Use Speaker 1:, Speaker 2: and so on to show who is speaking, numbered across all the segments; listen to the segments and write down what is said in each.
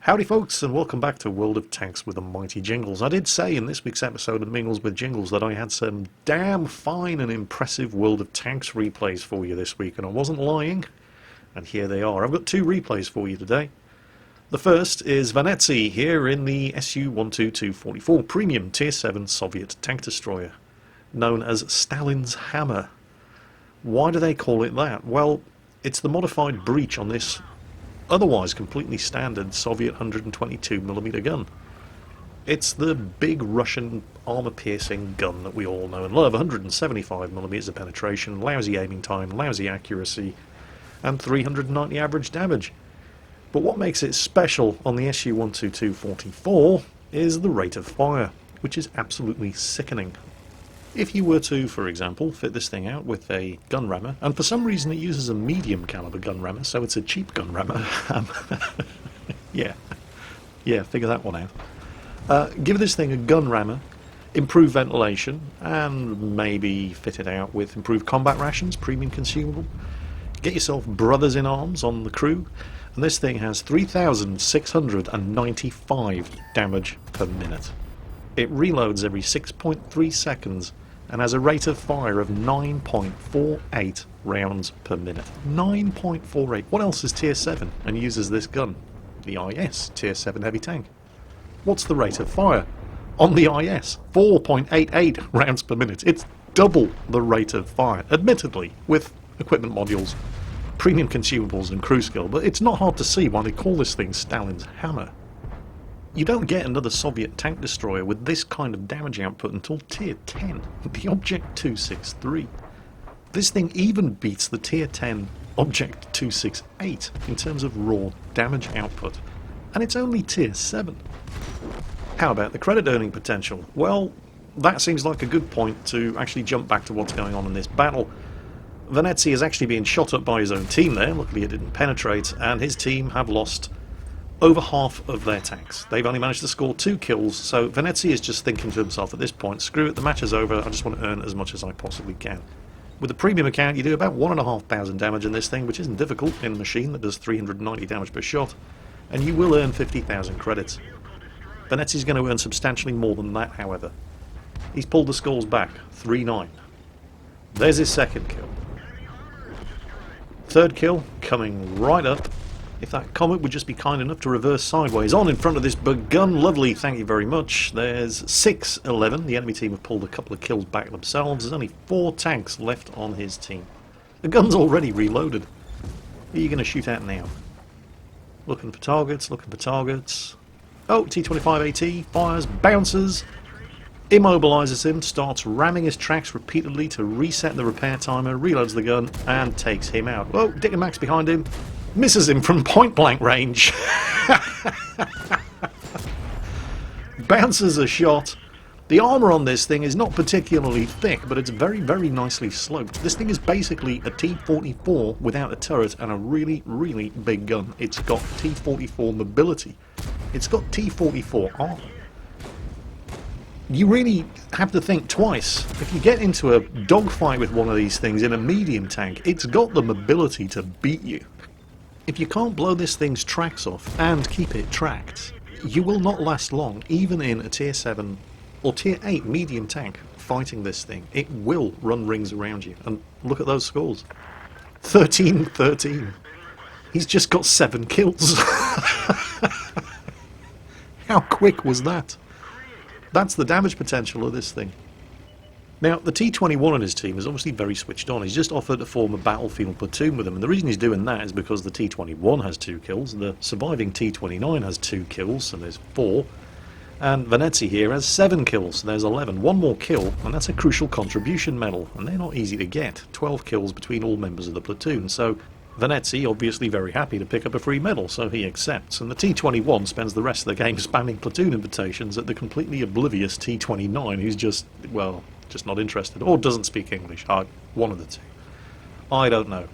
Speaker 1: Howdy folks, and welcome back to World of Tanks with the mighty Jingles. I did say in this week's episode of Mingles with Jingles that I had some damn fine and impressive World of Tanks replays for you this week, and I wasn't lying, and here they are. I've got two replays for you today. The first is Venetsy here in the Su-12244 Premium Tier 7 Soviet tank destroyer, known as Stalin's Hammer. Why do they call it that? Well, it's the modified breech on this otherwise completely standard Soviet 122mm gun. It's the big Russian armor-piercing gun that we all know and love. 175mm of penetration, lousy aiming time, lousy accuracy, and 390 average damage. But what makes it special on the Su-12244 is the rate of fire, which is absolutely sickening. If you were to, for example, fit this thing out with a gun rammer, and for some reason it uses a medium caliber gun rammer, so it's a cheap gun rammer. Yeah, figure that one out. Give this thing a gun rammer, improve ventilation, and maybe fit it out with improved combat rations, premium consumable. Get yourself brothers in arms on the crew, and this thing has 3,695 damage per minute. It reloads every 6.3 seconds and has a rate of fire of 9.48 rounds per minute. 9.48. What else is Tier 7 and uses this gun? The IS, Tier 7 heavy tank. What's the rate of fire on the IS? 4.88 rounds per minute. It's double the rate of fire, admittedly, with equipment modules, premium consumables and crew skill, but it's not hard to see why they call this thing Stalin's Hammer. You don't get another Soviet tank destroyer with this kind of damage output until Tier 10, the Object 263. This thing even beats the Tier 10 Object 268 in terms of raw damage output, and it's only Tier 7. How about the credit earning potential? Well, that seems like a good point to actually jump back to what's going on in this battle. Venetsy is actually being shot up by his own team there, luckily it didn't penetrate, and his team have lost over half of their tanks. They've only managed to score 2 kills, so Venetsy is just thinking to himself at this point, screw it, the match is over, I just want to earn as much as I possibly can. With the premium account, you do about 1,500 damage in this thing, which isn't difficult in a machine that does 390 damage per shot, and you will earn 50,000 credits. Venetsy's going to earn substantially more than that, however. He's pulled the scores back, 3-9. There's his second kill. Third kill, coming right up. If that comet would just be kind enough to reverse sideways on in front of this big gun, lovely, thank you very much. There's 6-11. The enemy team have pulled a couple of kills back themselves. There's only 4 tanks left on his team. The gun's already reloaded. Who are you going to shoot at now? Looking for targets, looking for targets. Oh, T-25AT fires, bounces, immobilizes him, starts ramming his tracks repeatedly to reset the repair timer, reloads the gun, and takes him out. Oh, Dick and Max behind him. Misses him from point-blank range. Bounces a shot. The armour on this thing is not particularly thick, but it's very, very nicely sloped. This thing is basically a T-44 without a turret and a really, really big gun. It's got T-44 mobility. It's got T-44 armour. You really have to think twice. If you get into a dogfight with one of these things in a medium tank, it's got the mobility to beat you. If you can't blow this thing's tracks off and keep it tracked, you will not last long, even in a Tier 7 or Tier 8 medium tank fighting this thing. It will run rings around you. And look at those scores. 13-13. He's just got 7 kills. How quick was that? That's the damage potential of this thing. Now, the T-21 on his team is obviously very switched on. He's just offered to form a battlefield platoon with him, and the reason he's doing that is because the T-21 has 2 kills, the surviving T-29 has 2 kills, so there's 4, and Venetsy here has 7 kills, so there's 11. One more kill, and that's a crucial contribution medal, and they're not easy to get. 12 kills between all members of the platoon, so Venetsy obviously very happy to pick up a free medal, so he accepts, and the T-21 spends the rest of the game spamming platoon invitations at the completely oblivious T-29, who's just, well, just not interested, or doesn't speak English. One of the two. I don't know.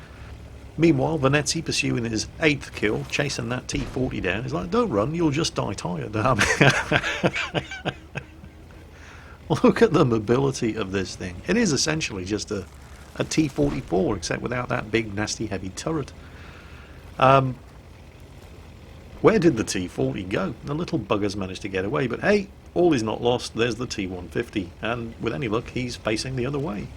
Speaker 1: Meanwhile, Venetsy pursuing his 8th kill, chasing that T-40 down. He's like, don't run, you'll just die tired. Look at the mobility of this thing. It is essentially just a T-44, except without that big, nasty, heavy turret. Where did the T-40 go? The little buggers managed to get away, but hey, all is not lost. There's the T-150, and with any luck, he's facing the other way.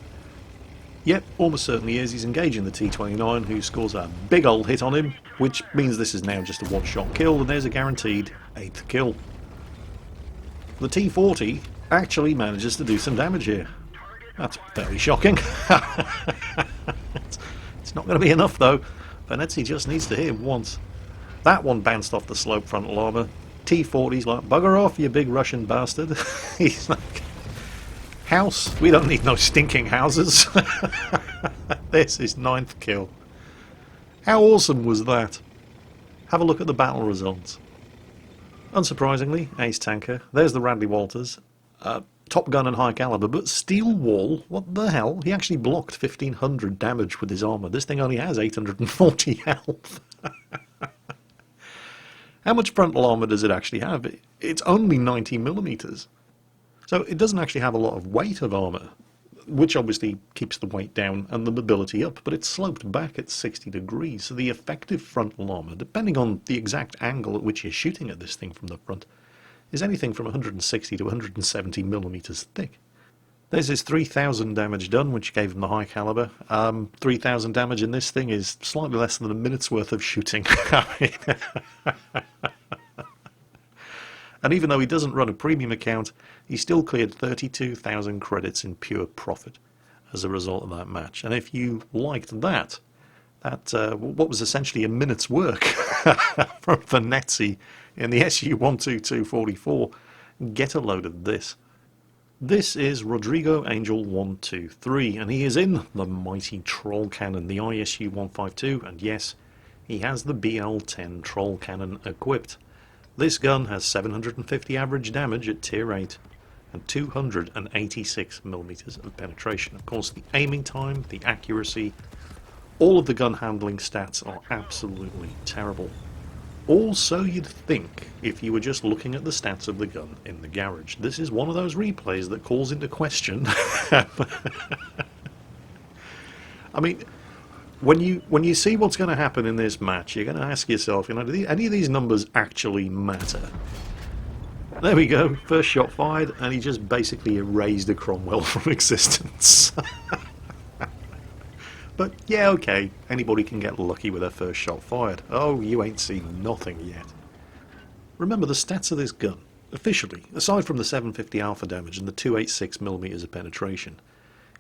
Speaker 1: Yep, almost certainly is. He's engaging the T-29, who scores a big old hit on him, which means this is now just a one-shot kill, and there's a guaranteed 8th kill. The T-40 actually manages to do some damage here. That's fairly shocking. It's not going to be enough, though. Venezia just needs to hit him once. That one bounced off the slope frontal armour. T-40's like, bugger off, you big Russian bastard. He's like, house? We don't need no stinking houses. This is 9th kill. How awesome was that? Have a look at the battle results. Unsurprisingly, ace tanker. There's the Radley Walters. Top gun and high caliber, but steel wall? What the hell? He actually blocked 1500 damage with his armour. This thing only has 840 health. How much frontal armour does it actually have? It's only 90mm. So it doesn't actually have a lot of weight of armour, which obviously keeps the weight down and the mobility up, but it's sloped back at 60 degrees, so the effective frontal armour, depending on the exact angle at which you're shooting at this thing from the front, is anything from 160 to 170mm thick. There's his 3000 damage done, which gave him the high caliber. 3000 damage in this thing is slightly less than a minute's worth of shooting. And even though he doesn't run a premium account, he still cleared 32,000 credits in pure profit as a result of that match. And if you liked that, what was essentially a minute's work from Venezia in the SU-122-44, get a load of this. This is Rodrigo Angel 123, and he is in the mighty troll cannon, the ISU-152, and yes, he has the BL-10 troll cannon equipped. This gun has 750 average damage at tier 8 and 286mm of penetration. Of course, the aiming time, the accuracy, all of the gun handling stats are absolutely terrible. All so you'd think if you were just looking at the stats of the gun in the garage. This is one of those replays that calls into question. I mean, when you see what's going to happen in this match, you're going to ask yourself, do any of these numbers actually matter? There we go, first shot fired, and he just basically erased a Cromwell from existence. But yeah, okay, anybody can get lucky with their first shot fired. Oh, you ain't seen nothing yet. Remember, the stats of this gun, officially, aside from the 750 alpha damage and the 286mm of penetration,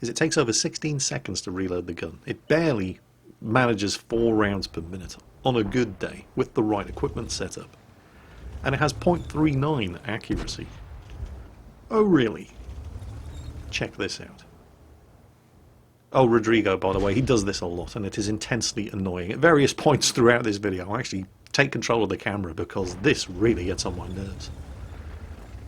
Speaker 1: is it takes over 16 seconds to reload the gun. It barely manages 4 rounds per minute on a good day with the right equipment setup. And it has 0.39 accuracy. Oh really? Check this out. Oh, Rodrigo, by the way, he does this a lot, and it is intensely annoying. At various points throughout this video, I actually take control of the camera because this really gets on my nerves.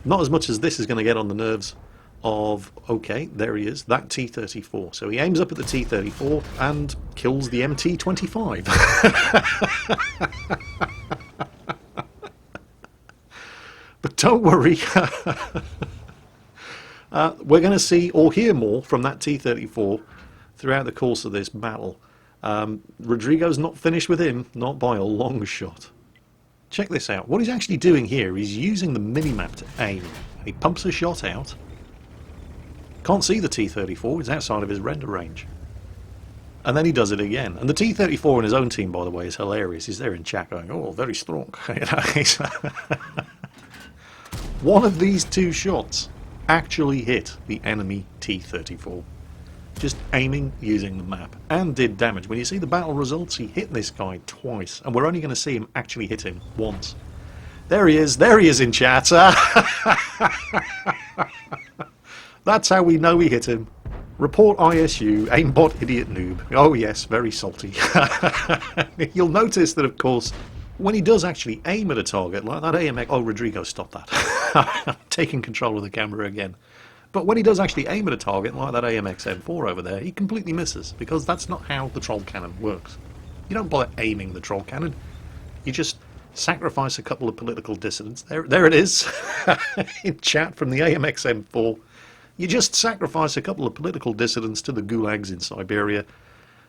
Speaker 1: Not as much as this is going to get on the nerves of, okay, there he is, that T-34. So he aims up at the T-34 and kills the MT-25. But don't worry, we're going to see or hear more from that T-34 throughout the course of this battle. Rodrigo's not finished with him, not by a long shot. Check this out. What he's actually doing here is using the minimap to aim. He pumps a shot out. Can't see the T-34, it's outside of his render range. And then he does it again. And the T-34 in his own team, by the way, is hilarious. He's there in chat going, oh, very strong. One of these two shots actually hit the enemy T-34. Just aiming using the map, and did damage. When you see the battle results, he hit this guy twice, and we're only going to see him actually hit him once. There he is in chat. That's how we know we hit him. Report ISU, aimbot idiot noob. Oh yes, very salty. You'll notice that, of course, when he does actually aim at a target like that AMX... Oh, Rodrigo, stop that. I'm taking control of the camera again. But when he does actually aim at a target like that AMX M4 over there, he completely misses, because that's not how the troll cannon works. You don't bother aiming the troll cannon. You just sacrifice a couple of political dissidents. There it is, in chat from the AMX M4. You just sacrifice a couple of political dissidents to the gulags in Siberia,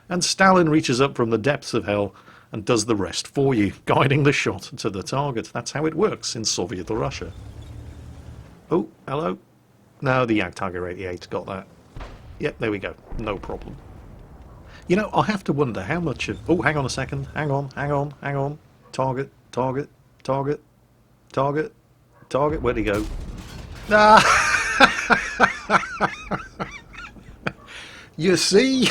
Speaker 1: and Stalin reaches up from the depths of hell and does the rest for you, guiding the shot to the target. That's how it works in Soviet Russia. Oh, hello. No, the Tiger 88's got that. Yep, there we go. No problem. You know, I have to wonder how much of... Oh, hang on a second. Hang on. Target. Where'd he go? Ah! You see?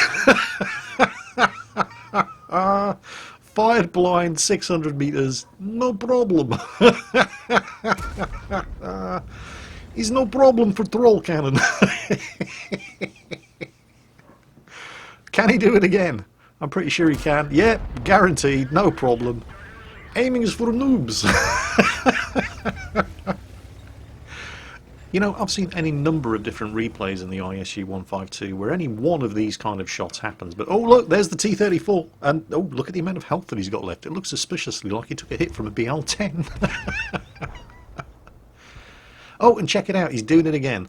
Speaker 1: Fired blind, 600 meters. No problem. He's no problem for troll cannon. Can he do it again? I'm pretty sure he can. Yep, guaranteed, no problem. Aiming is for noobs. You know, I've seen any number of different replays in the ISU-152 where any one of these kind of shots happens. But, oh look, there's the T-34. And, oh, look at the amount of health that he's got left. It looks suspiciously like he took a hit from a BL-10. Oh, and check it out, he's doing it again.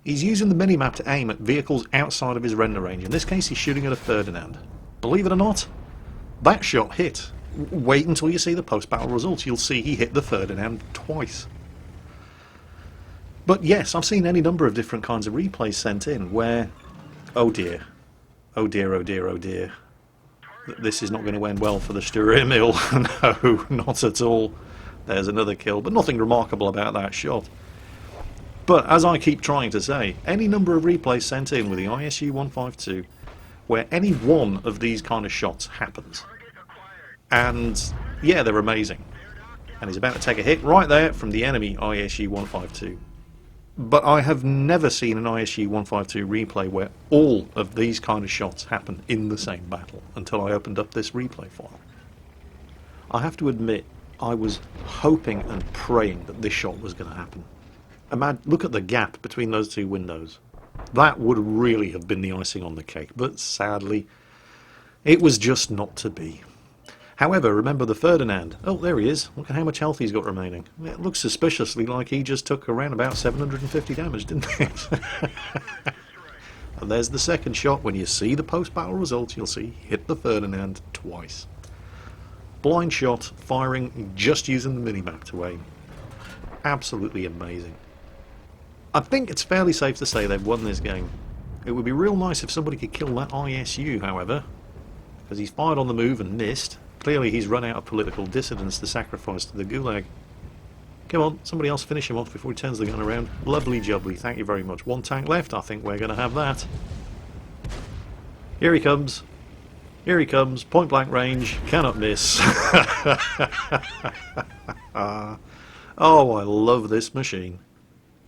Speaker 1: He's using the minimap to aim at vehicles outside of his render range. In this case, he's shooting at a Ferdinand. Believe it or not, that shot hit. Wait until you see the post-battle results. You'll see he hit the Ferdinand twice. But yes, I've seen any number of different kinds of replays sent in where, oh dear, this is not going to end well for the Sturemil. No, not at all. There's another kill, but nothing remarkable about that shot. But as I keep trying to say, any number of replays sent in with the ISU-152 where any one of these kind of shots happens. And yeah, they're amazing. And he's about to take a hit right there from the enemy ISU-152. But I have never seen an ISU-152 replay where all of these kind of shots happen in the same battle until I opened up this replay file. I have to admit, I was hoping and praying that this shot was going to happen. Look at the gap between those two windows. That would really have been the icing on the cake, but sadly, it was just not to be. However, remember the Ferdinand. Oh, there he is. Look at how much health he's got remaining. It looks suspiciously like he just took around about 750 damage, didn't it? And there's the second shot. When you see the post-battle results, you'll see he hit the Ferdinand twice. Blind shot, firing, just using the minimap to aim. Absolutely amazing. I think it's fairly safe to say they've won this game. It would be real nice if somebody could kill that ISU, however, because he's fired on the move and missed. Clearly he's run out of political dissidents to sacrifice to the Gulag. Come on, somebody else finish him off before he turns the gun around. Lovely jubbly, thank you very much. One tank left, I think we're going to have that. Here he comes. Here he comes, point blank range, cannot miss. Oh, I love this machine.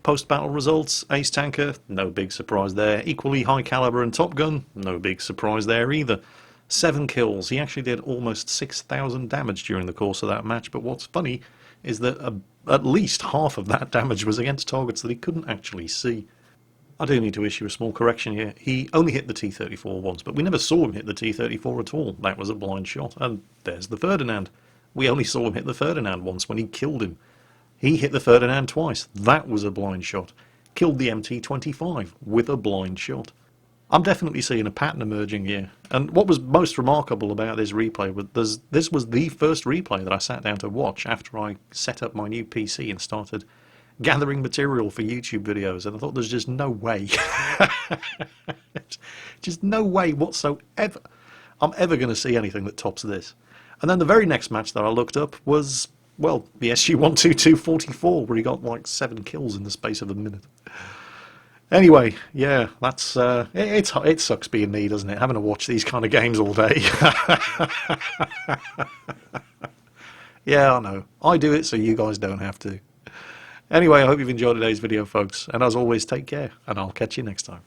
Speaker 1: Post-battle results, ace tanker, no big surprise there. Equally high caliber and top gun, no big surprise there either. 7 kills, he actually did almost 6,000 damage during the course of that match, but what's funny is that at least half of that damage was against targets that he couldn't actually see. I do need to issue a small correction here. He only hit the T-34 once, but we never saw him hit the T-34 at all. That was a blind shot. And there's the Ferdinand. We only saw him hit the Ferdinand once when he killed him. He hit the Ferdinand twice. That was a blind shot. Killed the MT-25 with a blind shot. I'm definitely seeing a pattern emerging here. And what was most remarkable about this replay was this was the first replay that I sat down to watch after I set up my new PC and started gathering material for YouTube videos, and I thought there's just no way, just no way whatsoever I'm ever going to see anything that tops this. And then the very next match that I looked up was, well, the SU-122-44, where he got like 7 kills in the space of a minute. Anyway, yeah, that's it sucks being me, doesn't it? Having to watch these kind of games all day. Yeah, I know. I do it so you guys don't have to. Anyway, I hope you've enjoyed today's video, folks, and as always, take care, and I'll catch you next time.